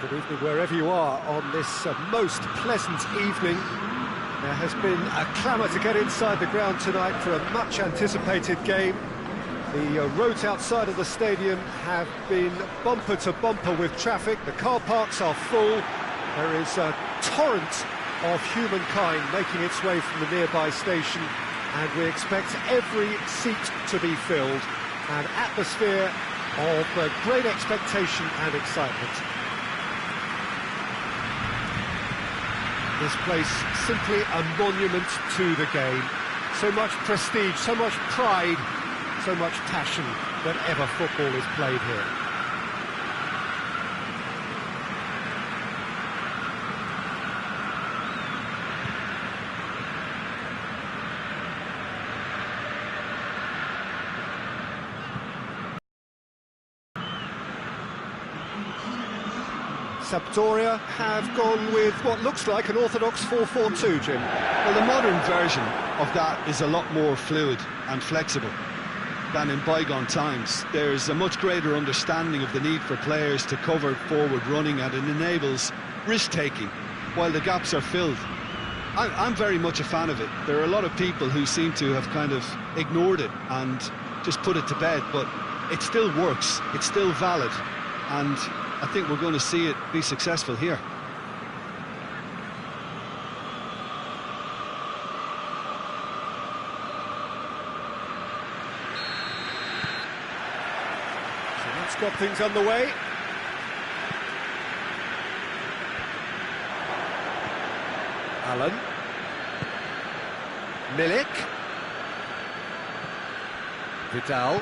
Good evening wherever you are on this most pleasant evening. There has been a clamour to get inside the ground tonight for a much anticipated game. The roads outside of the stadium have been bumper to bumper with traffic. The car parks are full. There is a torrent of humankind making its way from the nearby station, and we expect every seat to be filled. An atmosphere of great expectation and excitement. This place simply a monument to the game. So much prestige, so much pride, so much passion whenever football is played here. Sampdoria have gone with what looks like an orthodox 4-4-2, Jim. Well, the modern version of that is a lot more fluid and flexible than in bygone times. There's a much greater understanding of the need for players to cover forward running, and it enables risk-taking while the gaps are filled. I'm very much a fan of it. There are a lot of people who seem to have kind of ignored it and just put it to bed, but it still works, it's still valid, and I think we're going to see it be successful here. So that's got things underway. Allen. Milik. Vidal.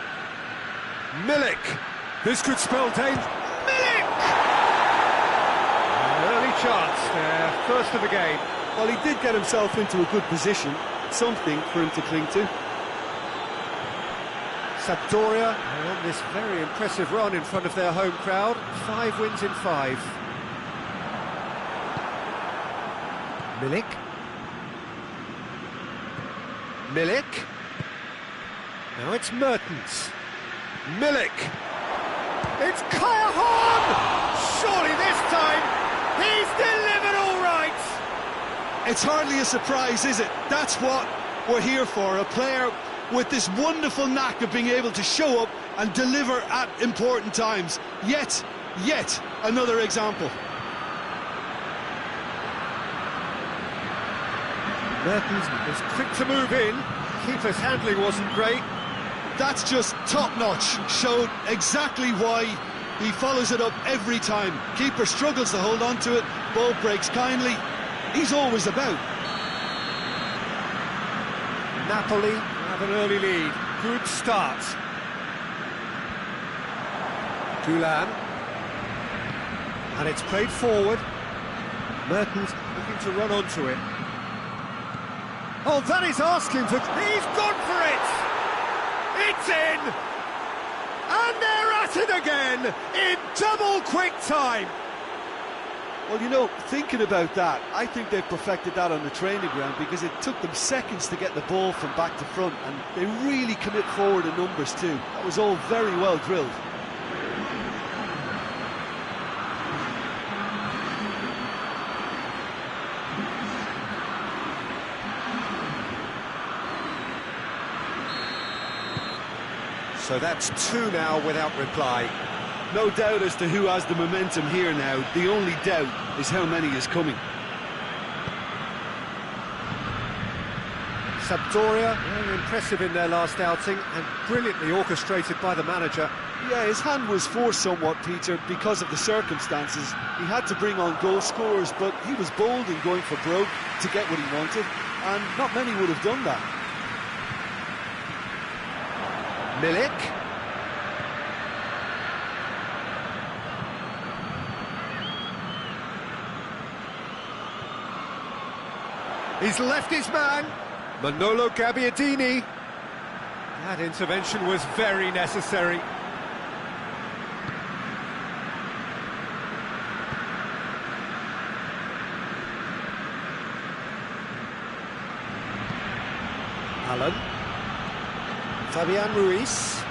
Milik. This could spell danger. Chance there, first of the game. Well, he did get himself into a good position, something for him to cling to. Sampdoria on this very impressive run in front of their home crowd, 5 wins in 5. Milik. Milik. Now it's Mertens. Milik. It's Kaya Horn! Surely this time he's delivered all right! It's hardly a surprise, is it? That's what we're here for, a player with this wonderful knack of being able to show up and deliver at important times. Yet another example. Mertens was quick to move in. Keeper's handling wasn't great. That's just top-notch. Showed exactly why he follows it up every time. Keeper struggles to hold on to it, ball breaks kindly. He's always about. Napoli have an early lead. Good start. Gulan. And it's played forward. Mertens looking to run onto it. Oh, that is asking for... He's gone for it! It's in! And they're at it again, in double quick time. Well, you know, thinking about that, I think they've perfected that on the training ground, because it took them seconds to get the ball from back to front, and they really commit forward in numbers too. That was all very well drilled. So that's 2 now without reply. No doubt as to who has the momentum here now. The only doubt is how many is coming. Sampdoria, very impressive in their last outing and brilliantly orchestrated by the manager. Yeah, his hand was forced somewhat, Peter, because of the circumstances. He had to bring on goal scorers, but he was bold in going for broke to get what he wanted, and not many would have done that. Milik. He's left his man. Manolo Gabbiadini. That intervention was very necessary. Allen. Fabian Ruiz.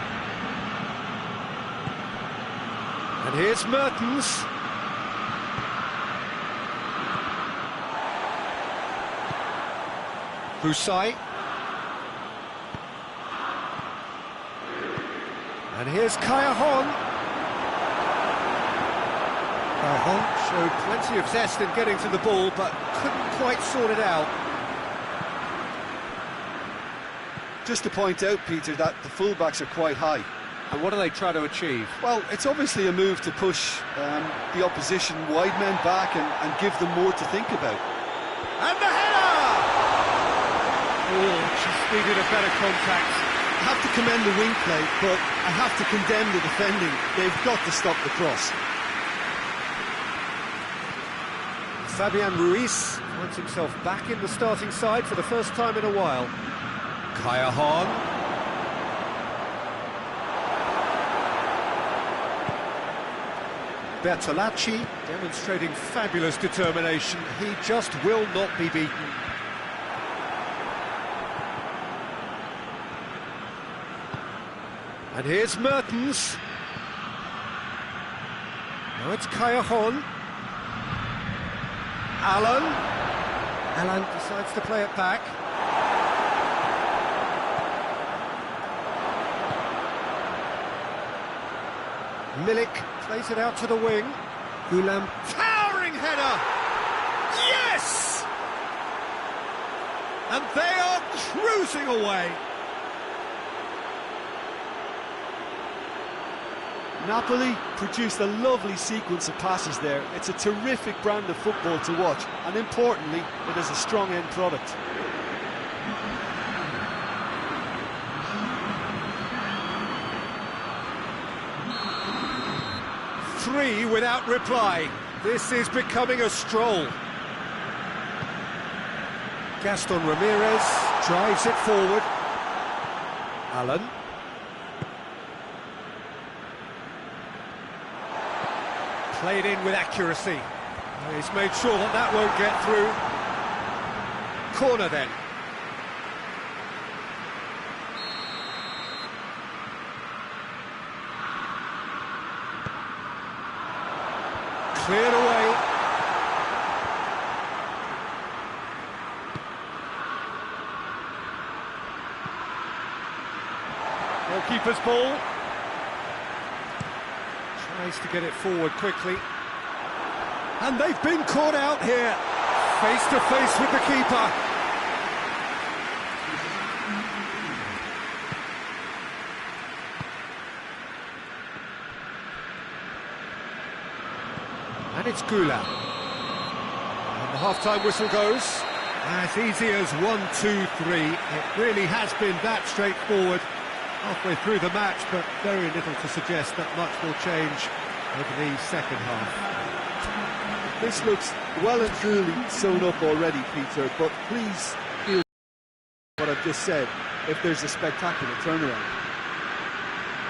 And here's Mertens. Busai. And here's Kayahon. Kayahon showed plenty of zest in getting to the ball, but couldn't quite sort it out. Just to point out, Peter, that the fullbacks are quite high. And what do they try to achieve? Well, it's obviously a move to push the opposition wide men back and give them more to think about. And the header! Oh, just needed a better contact. I have to commend the wing play, but I have to condemn the defending. They've got to stop the cross. Fabian Ruiz finds himself back in the starting side for the first time in a while. Kayahon. Bertolacci demonstrating fabulous determination. He just will not be beaten. And here's Mertens. Now it's Kayahon. Alan decides to play it back. Milik plays it out to the wing. Gulam, towering header! Yes! And they are cruising away. Napoli produced a lovely sequence of passes there. It's a terrific brand of football to watch, and importantly, it is a strong end product. Three without reply. This is becoming a stroll. Gaston Ramirez drives it forward. Alan. Played in with accuracy. He's made sure that that won't get through. Corner then. Cleared away. Goalkeeper's ball. Tries to get it forward quickly. And they've been caught out here. Face to face with the keeper. And it's Gulam. And the half-time whistle goes. As easy as 1, 2, 3. It really has been that straightforward halfway through the match, but very little to suggest that much will change over the second half. This looks well and truly sewn up already, Peter, but please feel what I've just said if there's a spectacular turnaround.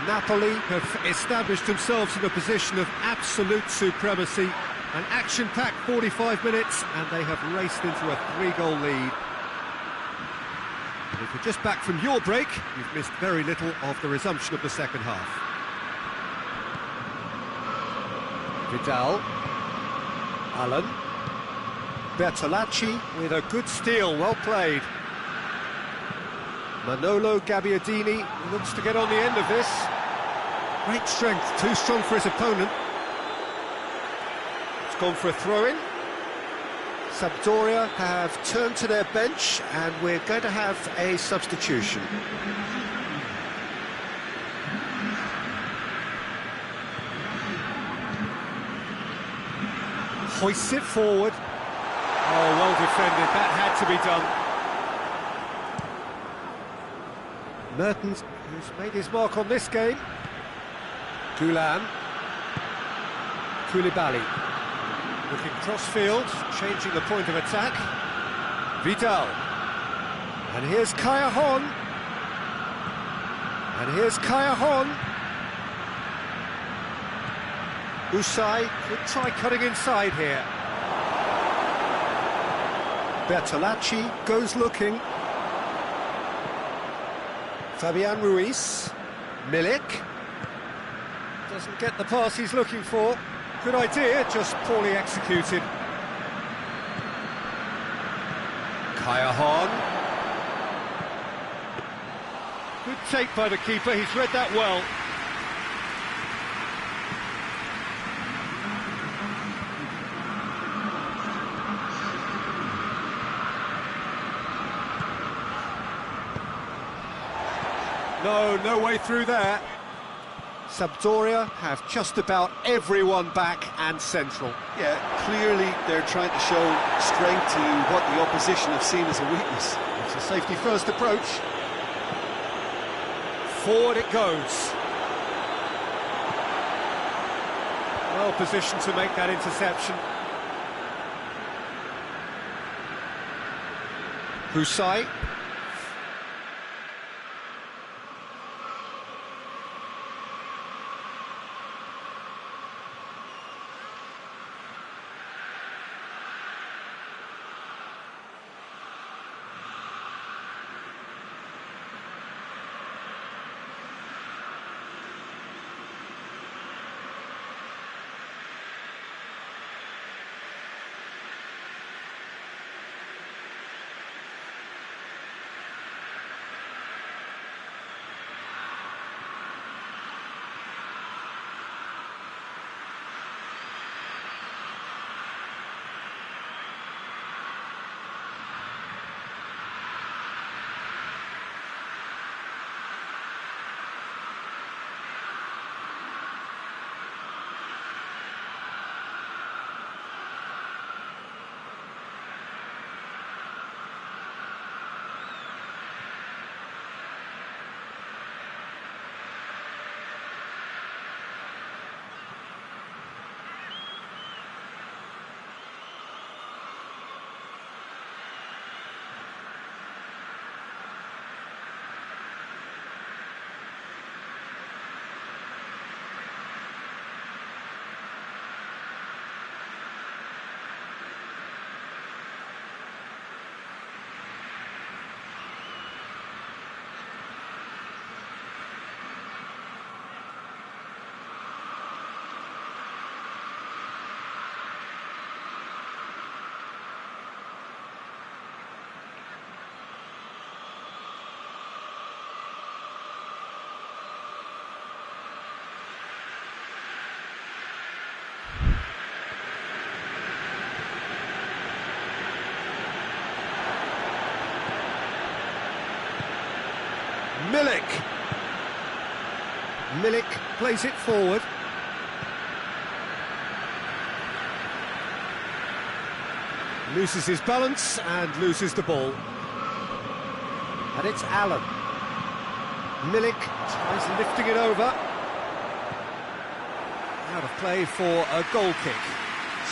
Napoli have established themselves in a position of absolute supremacy. An action-packed 45 minutes, and they have raced into a 3-goal lead. And if you're just back from your break, you've missed very little of the resumption of the second half. Vidal. Alan. Bertolacci with a good steal, well played. Manolo Gabbiadini looks to get on the end of this. Great strength, too strong for his opponent. It's gone for a throw-in. Sampdoria have turned to their bench, and we're going to have a substitution. Hoists it forward. Oh, well defended, that had to be done. Mertens, who's made his mark on this game. Gulam. Koulibaly. Looking cross-field, changing the point of attack. Vidal. And here's Kayahon. And here's Kayahon. Busai could try cutting inside here. Bertolacci goes looking. Fabian Ruiz. Milik. Doesn't get the pass he's looking for. Good idea, just poorly executed. Kayahon. Good take by the keeper, he's read that well. No way through there. Sampdoria have just about everyone back and central. Yeah, clearly they're trying to show strength to what the opposition have seen as a weakness. It's a safety first approach. Forward it goes. Well positioned to make that interception. Husai. Milik plays it forward. Loses his balance and loses the ball. And it's Allen. Milik tries lifting it over. Out of play for a goal kick.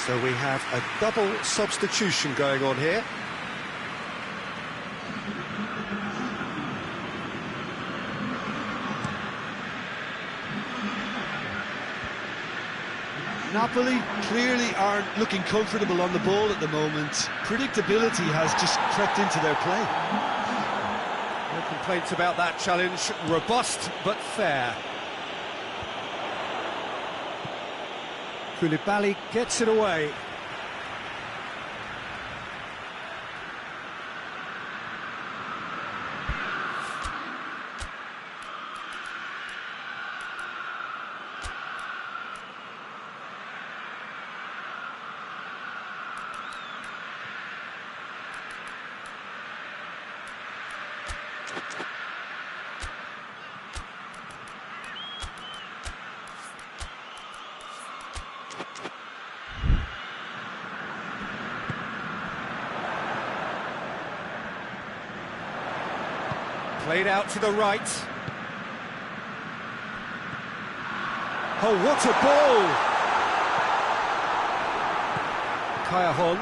So we have a double substitution going on here. Napoli clearly aren't looking comfortable on the ball at the moment. Predictability has just crept into their play. No complaints about that challenge. Robust but fair. Koulibaly gets it away. Played out to the right. Oh, what a ball! Kayahon.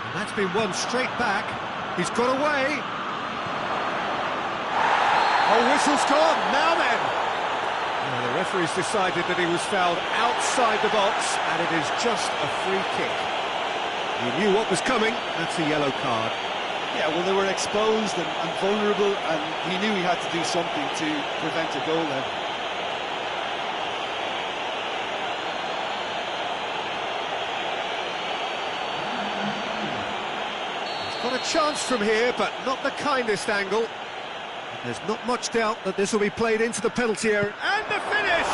And that's been won straight back. He's got away. Oh, whistle's gone. Now then. Well, the referee's decided that he was fouled outside the box, and it is just a free kick. He knew what was coming. That's a yellow card. Yeah, well, they were exposed and vulnerable, and he knew he had to do something to prevent a goal then. He's got Had a chance from here, but not the kindest angle. There's not much doubt that this will be played into the penalty area. And the finish!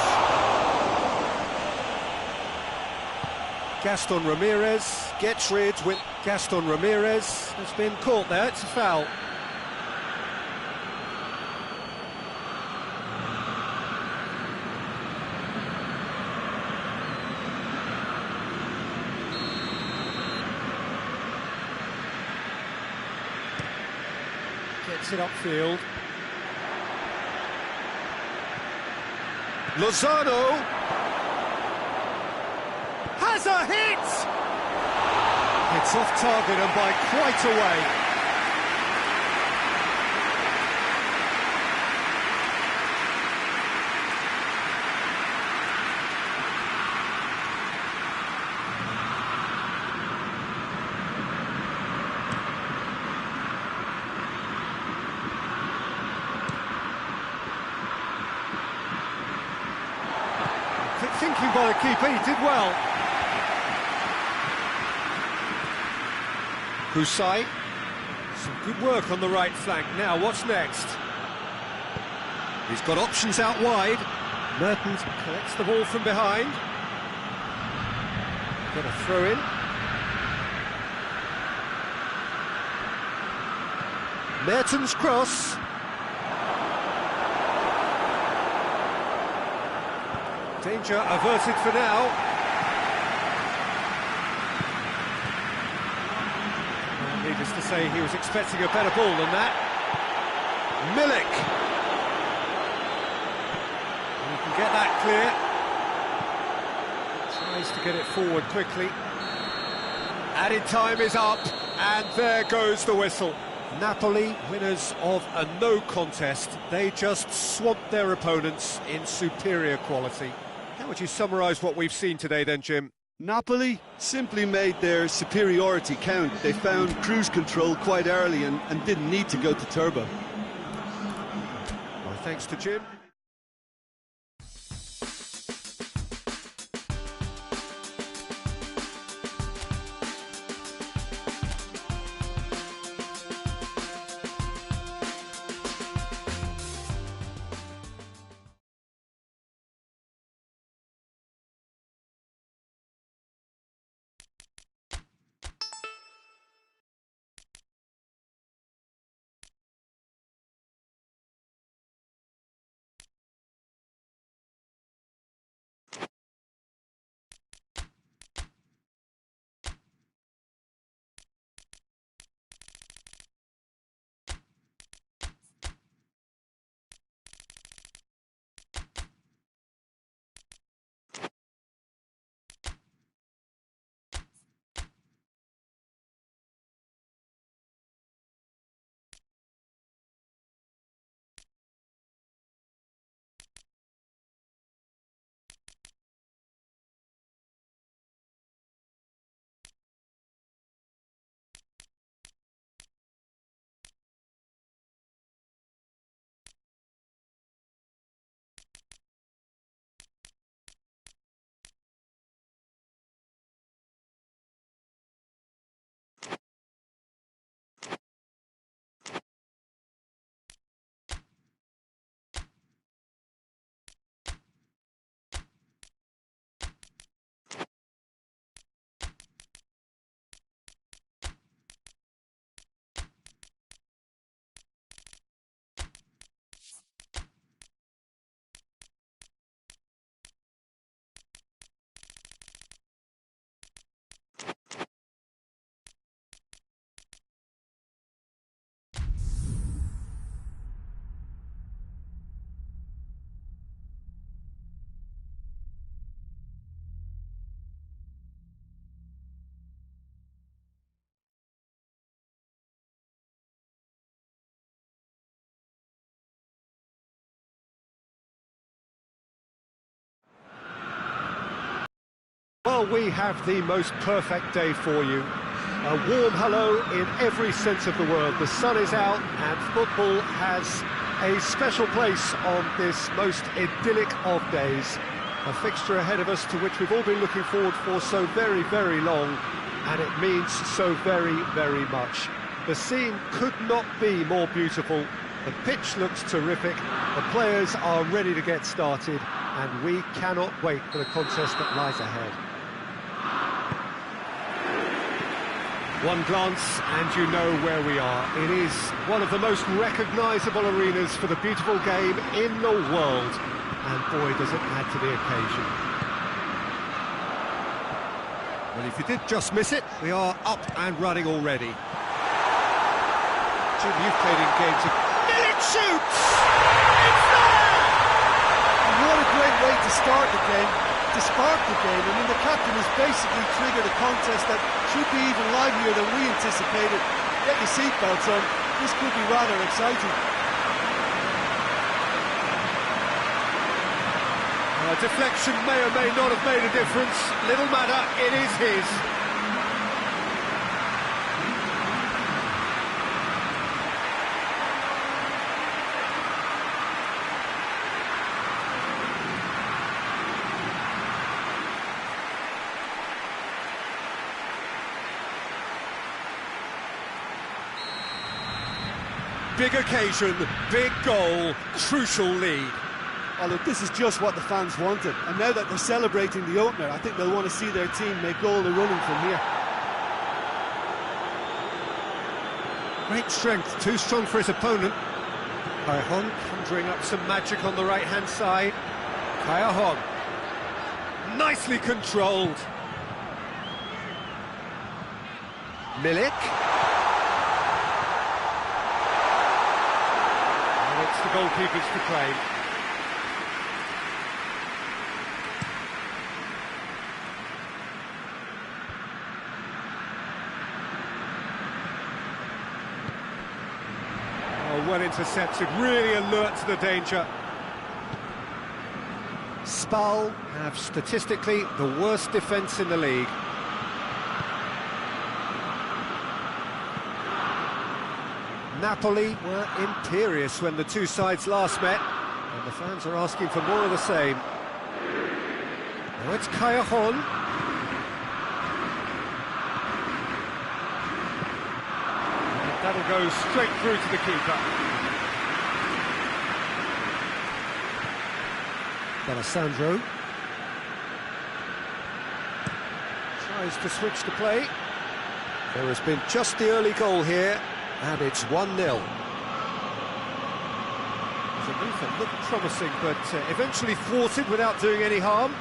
Gaston Ramirez gets rid with... Gaston Ramirez has been caught there, it's a foul. Gets it upfield. Lozano has a hit! It's off target and by quite a way. Thinking by the keeper, he did well. Kusai, some good work on the right flank. Now, what's next? He's got options out wide. Mertens collects the ball from behind. Got a throw in. Mertens' cross. Danger averted for now. Needless to say, he was expecting a better ball than that. Milik. He can get that clear. Tries to get it forward quickly. Added time is up, and there goes the whistle. Napoli, winners of a no contest. They just swamped their opponents in superior quality. How would you summarise what we've seen today then, Jim? Napoli simply made their superiority count. They found cruise control quite early and didn't need to go to turbo. Well, thanks to Jim. Well, we have the most perfect day for you. A warm hello in every sense of the word. The sun is out and football has a special place on this most idyllic of days. A fixture ahead of us to which we've all been looking forward for so very, very long, and it means so very, very much. The scene could not be more beautiful. The pitch looks terrific, the players are ready to get started, and we cannot wait for the contest that lies ahead. One glance and you know where we are. It is one of the most recognisable arenas for the beautiful game in the world, and boy does it add to the occasion. Well, if you did just miss it, we are up and running already. Jim, you've played in games of... Milik shoots! It's there! What a great way to start the game, to spark the game. I mean, the captain has basically triggered a contest that should be even livelier than we anticipated. Get your seatbelts on, this could be rather exciting. A deflection may or may not have made a difference. Little matter, it is his. Big occasion, big goal, crucial lead. Oh, look, this is just what the fans wanted, and now that they're celebrating the opener, I think they'll want to see their team make all the running from here. Great strength, too strong for his opponent. Kaya conjuring up some magic on the right-hand side. Kaya nicely controlled. Milik. And it's the goalkeepers to claim. Well intercepted, really alert to the danger. Spal have statistically the worst defence in the league. Napoli were imperious when the two sides last met, and the fans are asking for more of the same. Now it's Kaya. That'll go straight through to the keeper. Alessandro tries to switch the play. There has been just the early goal here, and it's 1-0. The move that looked promising, but eventually thwarted without doing any harm.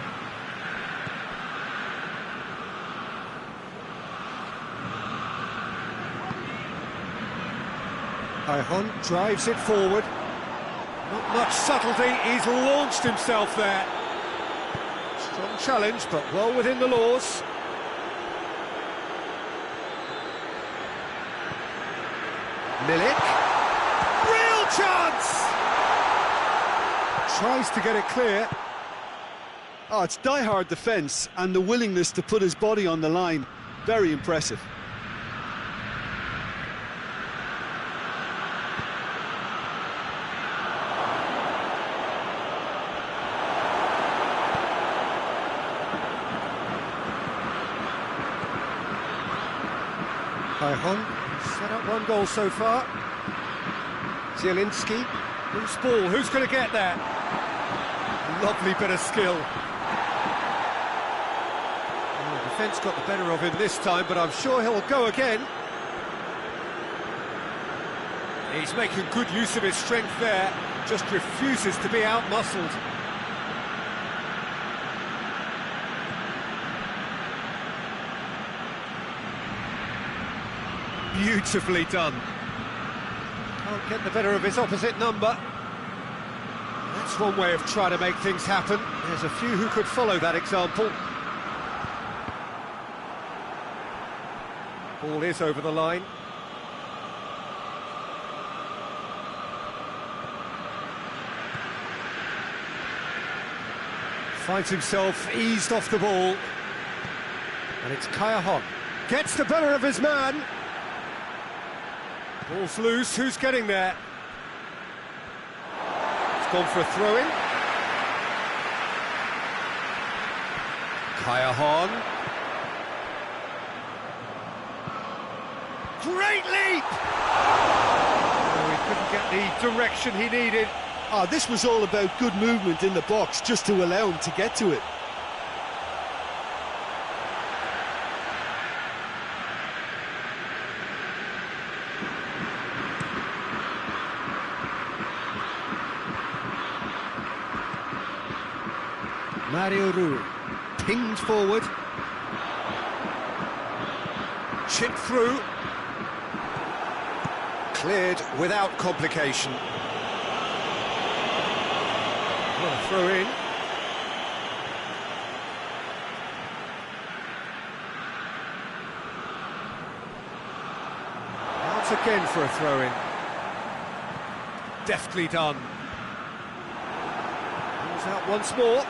Kaya drives it forward. Not much subtlety, he's launched himself there. Strong challenge, but well within the laws. Milik. Real chance! Tries to get it clear. Oh, it's die-hard defence and the willingness to put his body on the line. Very impressive. Kaya set up one goal so far. Zielinski, loose ball, who's going to get there? Lovely bit of skill. Oh, the defence got the better of him this time, but I'm sure he'll go again. He's making good use of his strength there, just refuses to be out-muscled. Beautifully done. Can't get the better of his opposite number. That's one way of trying to make things happen. There's a few who could follow that example. Ball is over the line. Finds himself eased off the ball. And it's Kaya. Gets the better of his man. Ball's loose, who's getting there? It's gone for a throw-in. Kaya. Great leap! Oh, he couldn't get the direction he needed. Oh, this was all about good movement in the box, just to allow him to get to it. Mario Rui, pinged forward. Chipped through. Cleared without complication. What a throw in. Out again for a throw in. Deftly done. Comes out once more.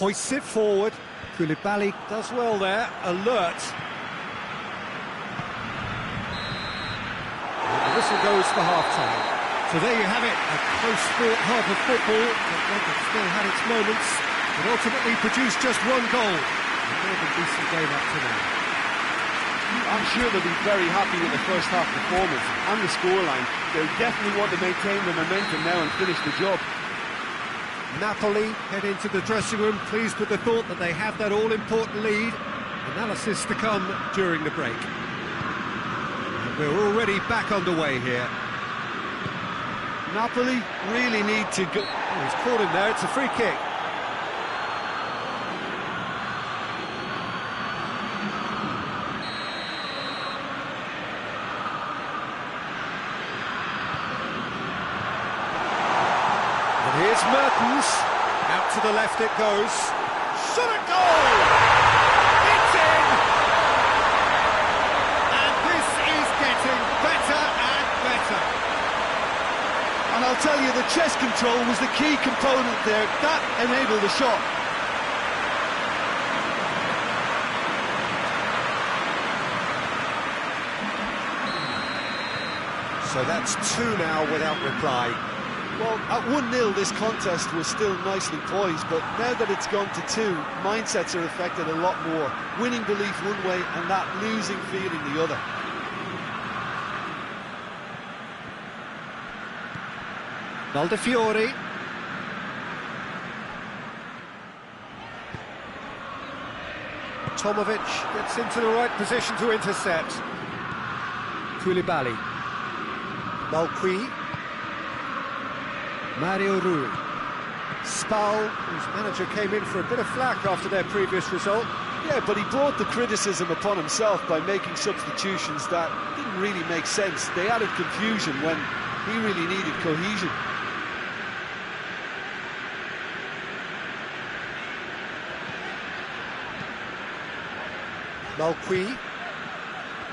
Hoists it forward. Koulibaly does well there, alert. And the whistle goes for half-time. So there you have it, a close-fought half of football that still had its moments, but ultimately produced just one goal. A more than decent game up to now. I'm sure they'll be very happy with the first half performance and the scoreline. They'll definitely want to maintain the momentum now and finish the job. Napoli head into the dressing room, pleased with the thought that they have that all-important lead. Analysis to come during the break. And we're already back underway here. Napoli really need to go... Oh, he's caught him there, it's a free kick. Here's Mertens, out to the left it goes, shot a goal! It's in! And this is getting better and better. And I'll tell you, the chest control was the key component there. That enabled the shot. So that's two now without reply. Well, at 1-0 this contest was still nicely poised, but now that it's gone to 2, mindsets are affected a lot more. Winning belief one way and that losing feeling the other. Valdefiori. Tomovic gets into the right position to intercept. Koulibaly. Malqui. Mario Rui. Spal, whose manager came in for a bit of flack after their previous result. Yeah, but he brought the criticism upon himself by making substitutions that didn't really make sense. They added confusion when he really needed cohesion. Malqui.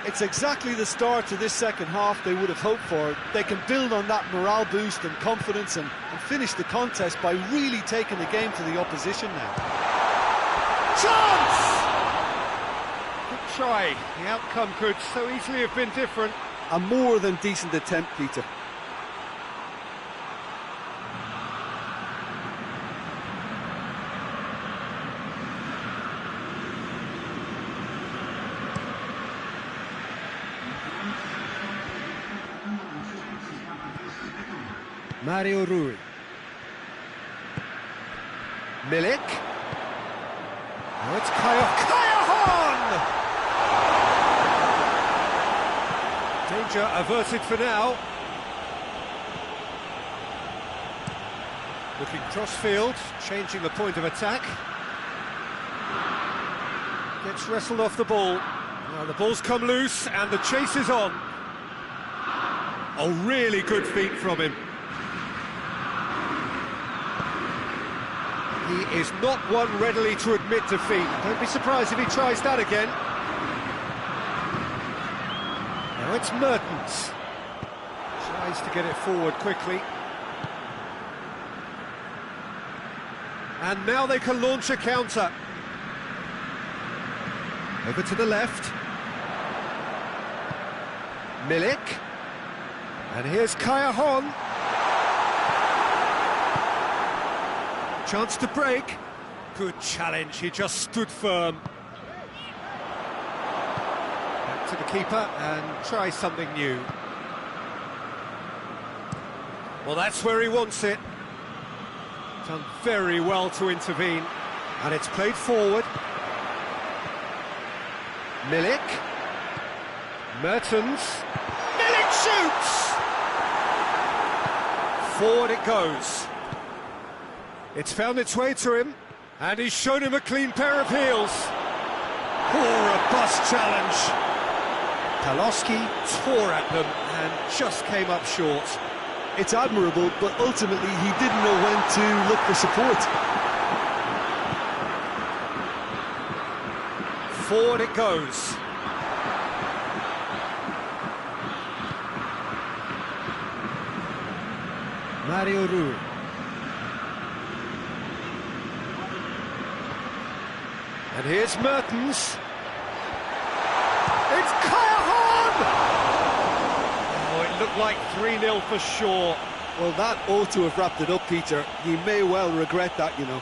It's exactly the start to this second half they would have hoped for. They can build on that morale boost and confidence and finish the contest by really taking the game to the opposition now. Chance! Good try. The outcome could so easily have been different. A more than decent attempt, Peter. Mario Rui. Milik. Now it's Callahan! Danger averted for now. Looking cross-field, changing the point of attack. Gets wrestled off the ball. Now the ball's come loose and the chase is on. Oh, really good feet from him. He is not one readily to admit defeat. Don't be surprised if he tries that again. Now it's Mertens. Tries to get it forward quickly. And now they can launch a counter. Over to the left. Milik. And here's Kaya. Chance to break. Good challenge, he just stood firm. Back to the keeper and try something new. Well, that's where he wants it. Done very well to intervene. And it's played forward. Milik. Mertens. Milik shoots! Forward it goes. It's found its way to him, and he's shown him a clean pair of heels. Poor robust challenge. Palosky tore at them and just came up short. It's admirable, but ultimately he didn't know when to look for support. Forward it goes. Mario Rui. And here's Mertens. It's Kaya. Oh, it looked like 3-0 for sure. Well, that ought to have wrapped it up, Peter. He may well regret that, you know.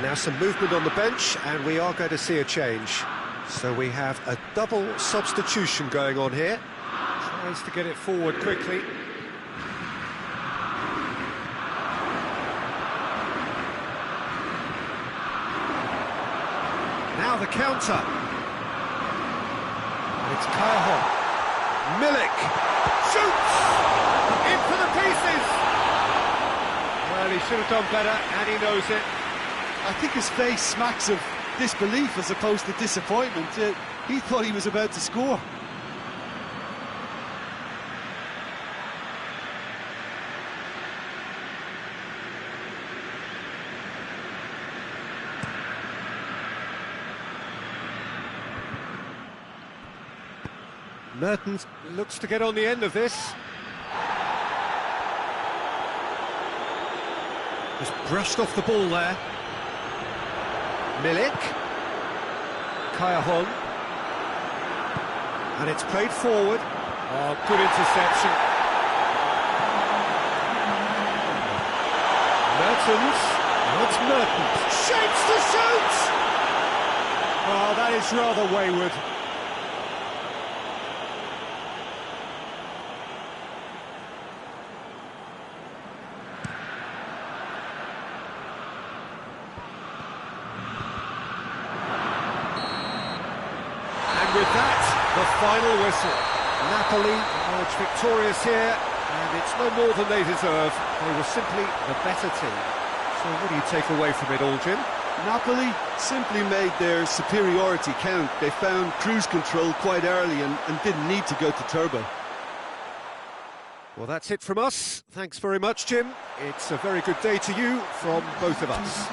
Now some movement on the bench, and we are going to see a change. So we have a double substitution going on here. Tries to get it forward quickly. Now the counter. And it's Kaya. Milik shoots! In for the pieces! Well, he should have done better, and he knows it. I think his face smacks of disbelief as opposed to disappointment. He thought he was about to score. Mertens looks to get on the end of this. Just brushed off the ball there. Milik. Kaya. And it's played forward. Oh, good interception. Mertens. What's Mertens? Shapes to shoot! Oh, that is rather wayward. With that, the final whistle. Napoli emerged victorious here, and it's no more than they deserve. They were simply the better team. So what do you take away from it all, Jim? Napoli simply made their superiority count. They found cruise control quite early and didn't need to go to turbo. Well, that's it from us. Thanks very much, Jim. It's a very good day to you from both of us.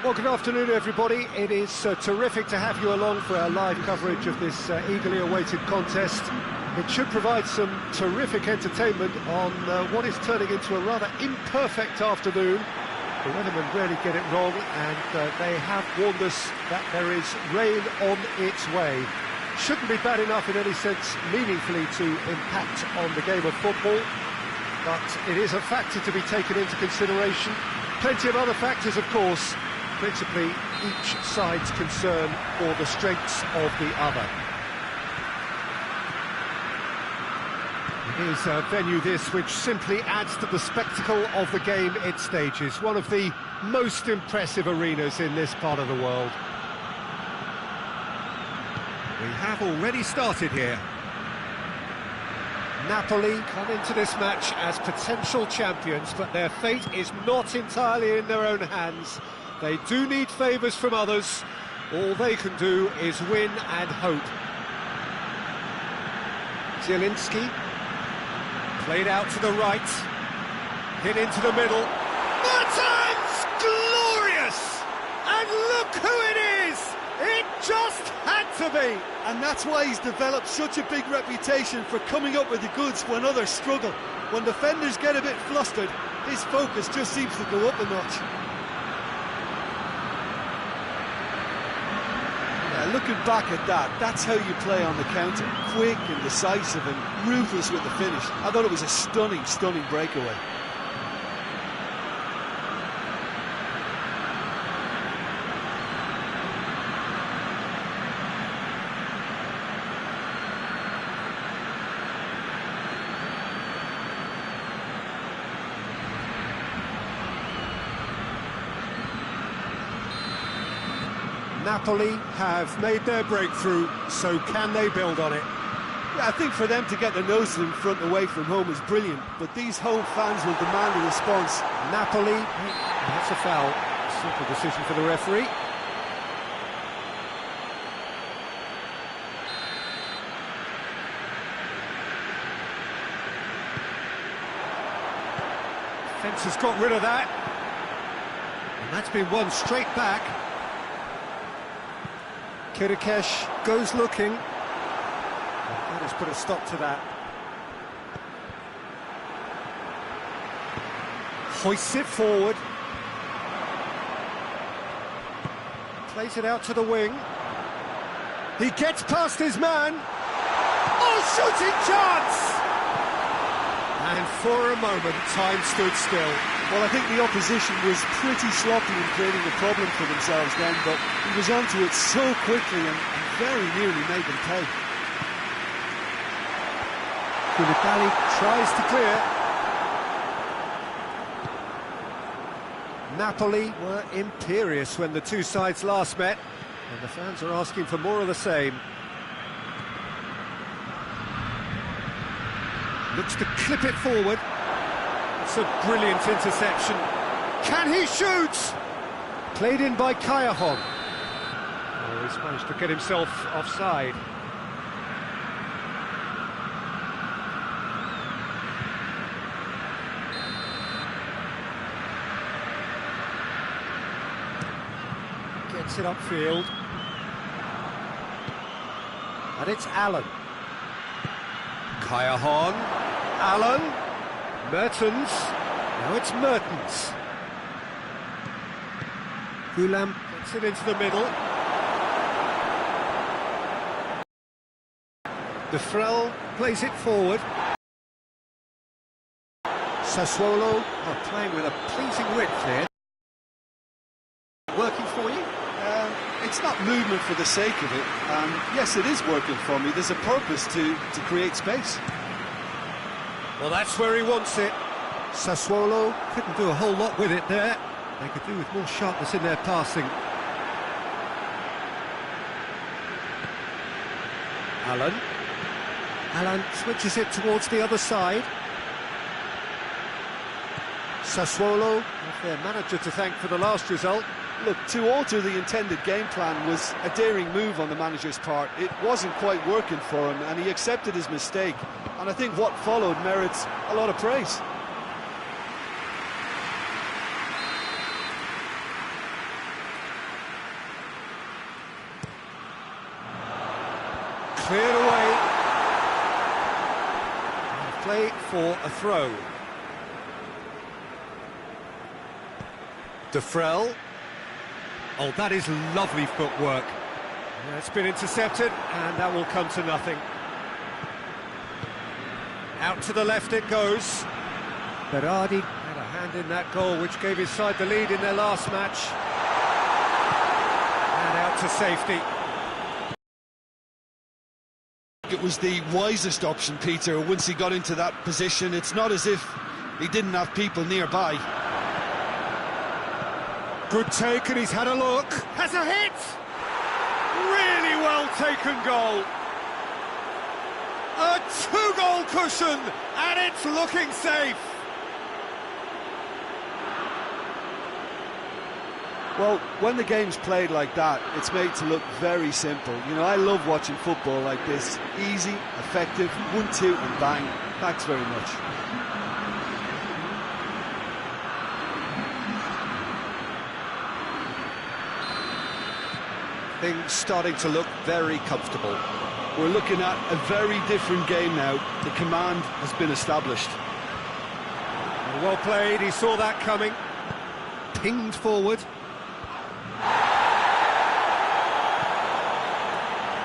Well, good afternoon, everybody. It is terrific to have you along for our live coverage of this eagerly awaited contest. It should provide some terrific entertainment on what is turning into a rather imperfect afternoon. The weathermen rarely get it wrong, and they have warned us that there is rain on its way. Shouldn't be bad enough in any sense meaningfully to impact on the game of football, but it is a factor to be taken into consideration. Plenty of other factors, of course, principally each side's concern for the strengths of the other. It is a venue this which simply adds to the spectacle of the game it stages, one of the most impressive arenas in this part of the world. We have already started here. Napoli come into this match as potential champions, but their fate is not entirely in their own hands. They do need favours from others. All they can do is win and hope. Zielinski, played out to the right, hit into the middle. Mertens! Glorious! And look who it is! It just had to be! And that's why he's developed such a big reputation for coming up with the goods when others struggle. When defenders get a bit flustered, his focus just seems to go up a notch. Looking back at that, that's how you play on the counter. Quick and decisive and ruthless with the finish. I thought it was a stunning, stunning breakaway. Napoli have made their breakthrough, so can they build on it? Yeah, I think for them to get their noses in front away from home is brilliant, but these home fans will demand a response. Napoli, that's a foul. Simple decision for the referee. Fence has got rid of that. And that's been won straight back. Kirikesh goes looking. That has put a stop to that. Hoists it forward. Plays it out to the wing. He gets past his man. Oh, shooting chance! And for a moment, time stood still. Well, I think the opposition was pretty sloppy in creating a problem for themselves then, but he was onto it so quickly and very nearly made them pay. Koulibaly tries to clear. Napoli were imperious when the two sides last met, and the fans are asking for more of the same. Looks to clip it forward. It's a brilliant interception. Can he shoot? Played in by Kayahon. Oh, he's managed to get himself offside. Gets it upfield. And it's Allen. Kayahon. Allen. Mertens, now it's Mertens. Gulam gets it into the middle. De Frel plays it forward. Sassuolo are playing with a pleasing width here. Working for you? It's not movement for the sake of it. Yes, it is working for me. There's a purpose to create space. Well, that's where he wants it. Sassuolo couldn't do a whole lot with it there. They could do with more sharpness in their passing. Allen. Allen switches it towards the other side. Sassuolo have their manager to thank for the last result. Look, to alter the intended game plan was a daring move on the manager's part. It wasn't quite working for him, and he accepted his mistake. And I think what followed merits a lot of praise. Cleared away. And play for a throw. Defrel. Oh, that is lovely footwork. Yeah, it's been intercepted, and that will come to nothing. Out to the left it goes. Berardi had a hand in that goal, which gave his side the lead in their last match. And out to safety. It was the wisest option, Peter, once he got into that position. It's not as if he didn't have people nearby. Good take, and he's had a look. Has a hit! Really well taken goal. A two-goal cushion, and it's looking safe. Well, when the game's played like that, it's made to look very simple. You know, I love watching football like this. Easy, effective, 1-2 and bang. Thanks very much. Things starting to look very comfortable. We're looking at a very different game now. The command has been established. Well played, he saw that coming. Pinged forward.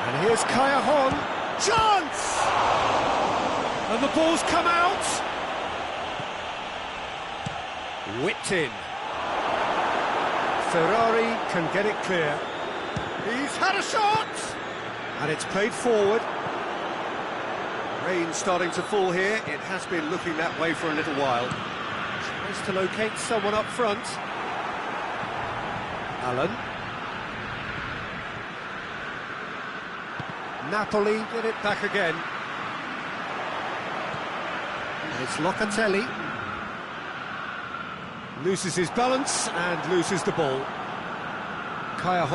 And here's Kaya Chance! And the ball's come out. Whipped in. Ferrari can get it clear. He's had a shot! And it's played forward. Rain starting to fall here. It has been looking that way for a little while. Tries to locate someone up front. Allen. Napoli get it back again. And it's Locatelli. Loses his balance and loses the ball. Kaya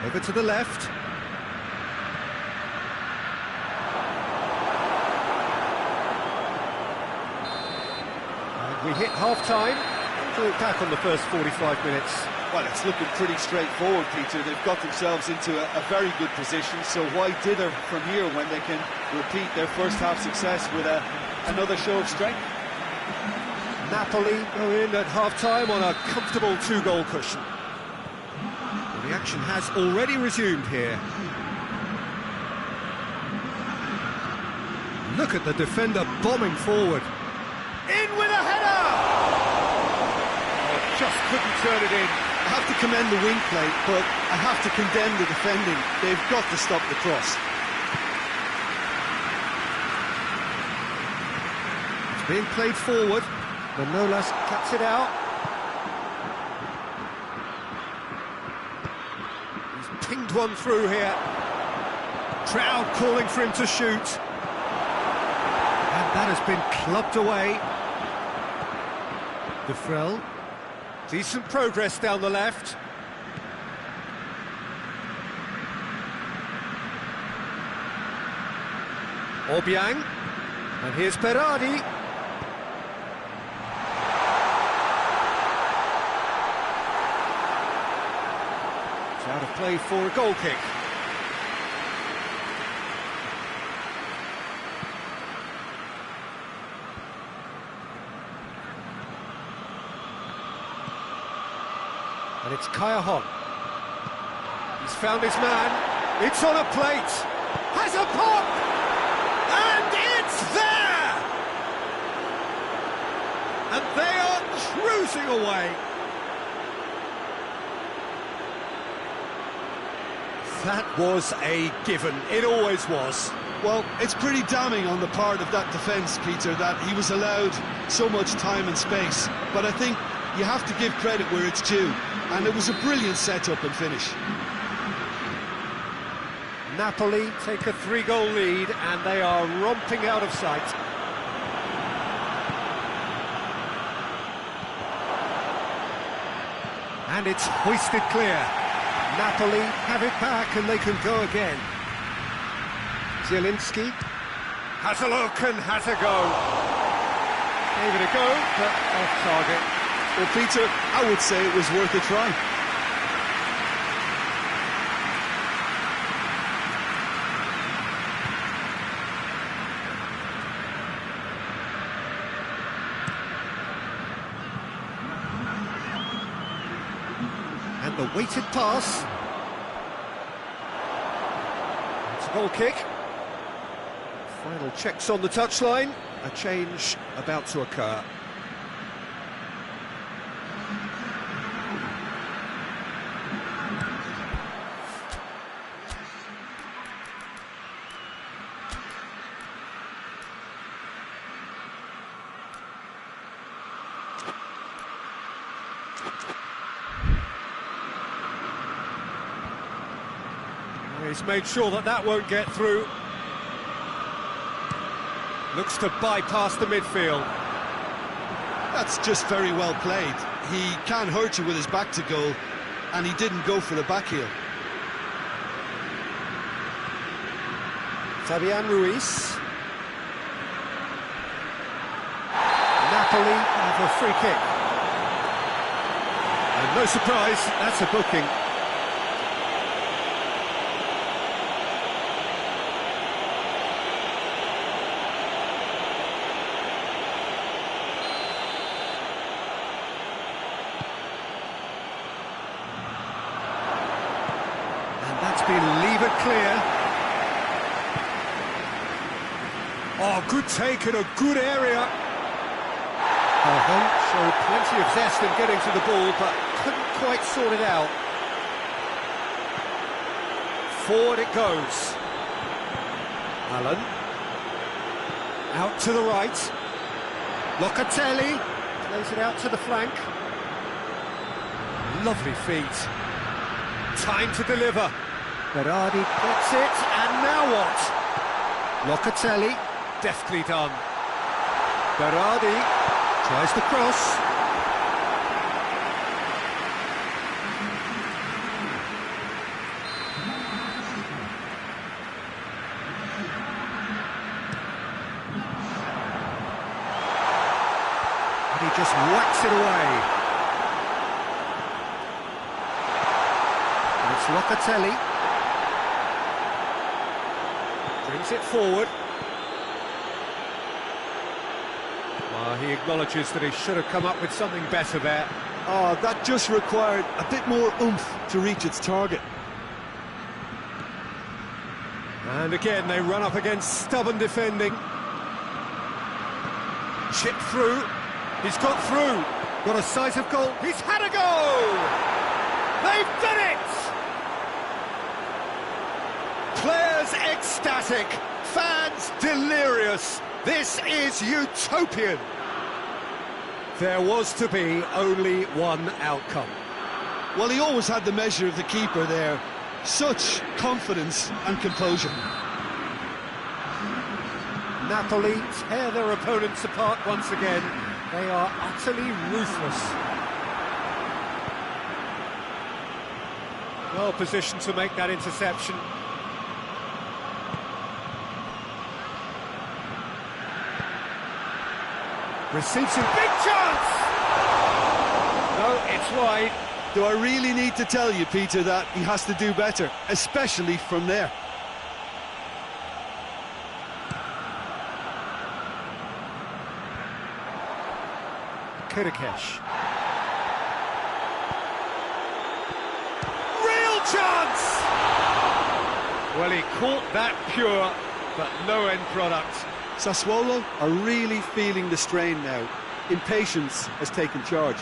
over to the left. And we hit half-time. To look back on the first 45 minutes. Well, it's looking pretty straightforward, Peter. They've got themselves into a very good position, so why dither from here when they can repeat their first-half success with another show of strength? Napoli go in at half-time on a comfortable two-goal cushion. The action has already resumed here. Look at the defender bombing forward. In with a header! Oh, just couldn't turn it in. I have to commend the wing play, but I have to condemn the defending. They've got to stop the cross. It's being played forward. Manolas cuts it out. He's pinged one through here. Crowd calling for him to shoot. And that has been clubbed away. Defrel. Decent progress down the left. Obiang. And here's Berardi. It's out of play for a goal kick. And it's Kaya He's found his man. It's on a plate. Has a pop! And it's there! And they are cruising away. That was a given. It always was. Well, it's pretty damning on the part of that defence, Peter, that he was allowed so much time and space. But I think you have to give credit where it's due. And it was a brilliant setup and finish. Napoli take a 3-goal lead and they are romping out of sight. And it's hoisted clear. Napoli have it back and they can go again. Zielinski has a look and has a go. Gave it a go, but off target. Well, Peter, I would say it was worth a try. And the weighted pass. It's a goal kick. Final checks on the touchline. A change about to occur. He's made sure that that won't get through. Looks to bypass the midfield. That's just very well played. He can't hurt you with his back to goal, and he didn't go for the back heel. Fabian Ruiz. Napoli have a free kick. And no surprise, that's a booking. That's been levered clear. Oh, good take in a good area. Showed plenty of zest in getting to the ball, but couldn't quite sort it out. Forward it goes. Allen. Out to the right. Locatelli plays it out to the flank. Lovely feet. Time to deliver. Berardi gets it, and now what? Locatelli, deftly done. Berardi tries the cross. And he just whacks it away. And it's Locatelli. Brings it forward. Well, he acknowledges that he should have come up with something better there. Oh, that just required a bit more oomph to reach its target. And again, they run up against stubborn defending. Chip through. He's got through. Got a sight of goal. He's had a go! They've done it! Players ecstatic, fans delirious. This is utopian. There was to be only one outcome. Well, he always had the measure of the keeper there. Such confidence and composure. Napoli tear their opponents apart once again. They are utterly ruthless. Well positioned to make that interception. Receives a big chance! No, it's wide. Do I really need to tell you, Peter, that he has to do better, especially from there? Kirikesh. Real chance! Well, he caught that pure, but no end product. Sassuolo are really feeling the strain now. Impatience has taken charge.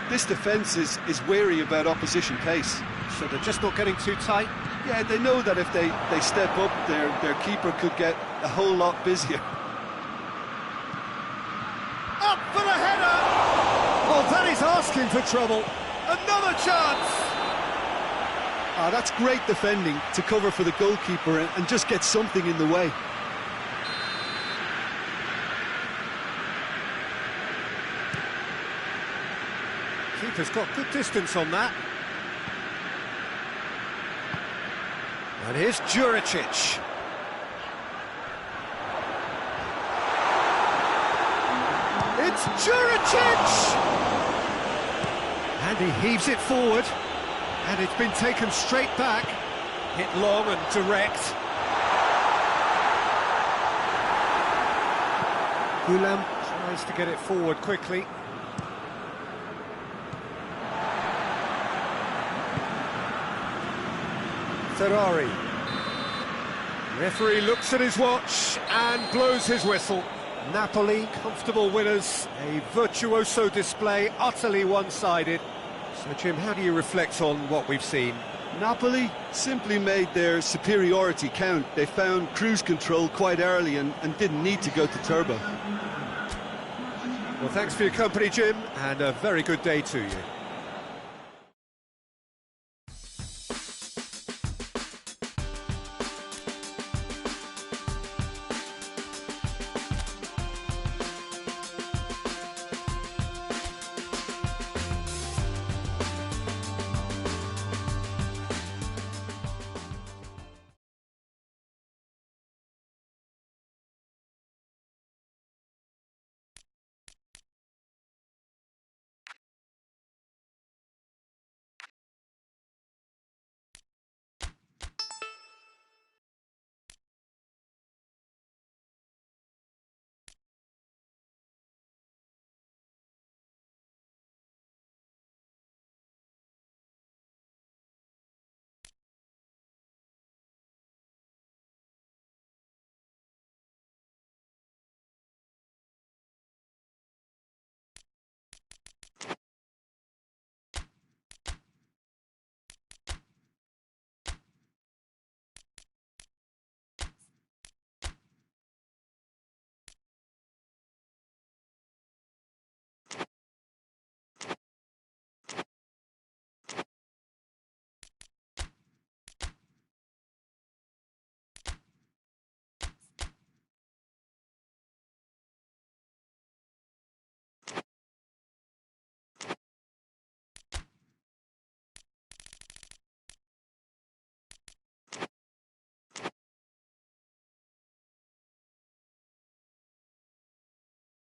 This defence is wary about opposition pace. So they're just not getting too tight? Yeah, they know that if they step up, their keeper could get a whole lot busier. Up for the header! Oh, that is asking for trouble. Another chance! Ah, that's great defending to cover for the goalkeeper and just get something in the way. Keeper's got good distance on that. And here's Juricic. It's Juricic! And he heaves it forward. And it's been taken straight back. Hit long and direct. Gulam tries to get it forward quickly. Ferrari. Referee looks at his watch and blows his whistle. Napoli, comfortable winners, a virtuoso display, utterly one-sided. So, Jim, how do you reflect on what we've seen? Napoli simply made their superiority count. They found cruise control quite early and didn't need to go to turbo. Well, thanks for your company, Jim, and a very good day to you.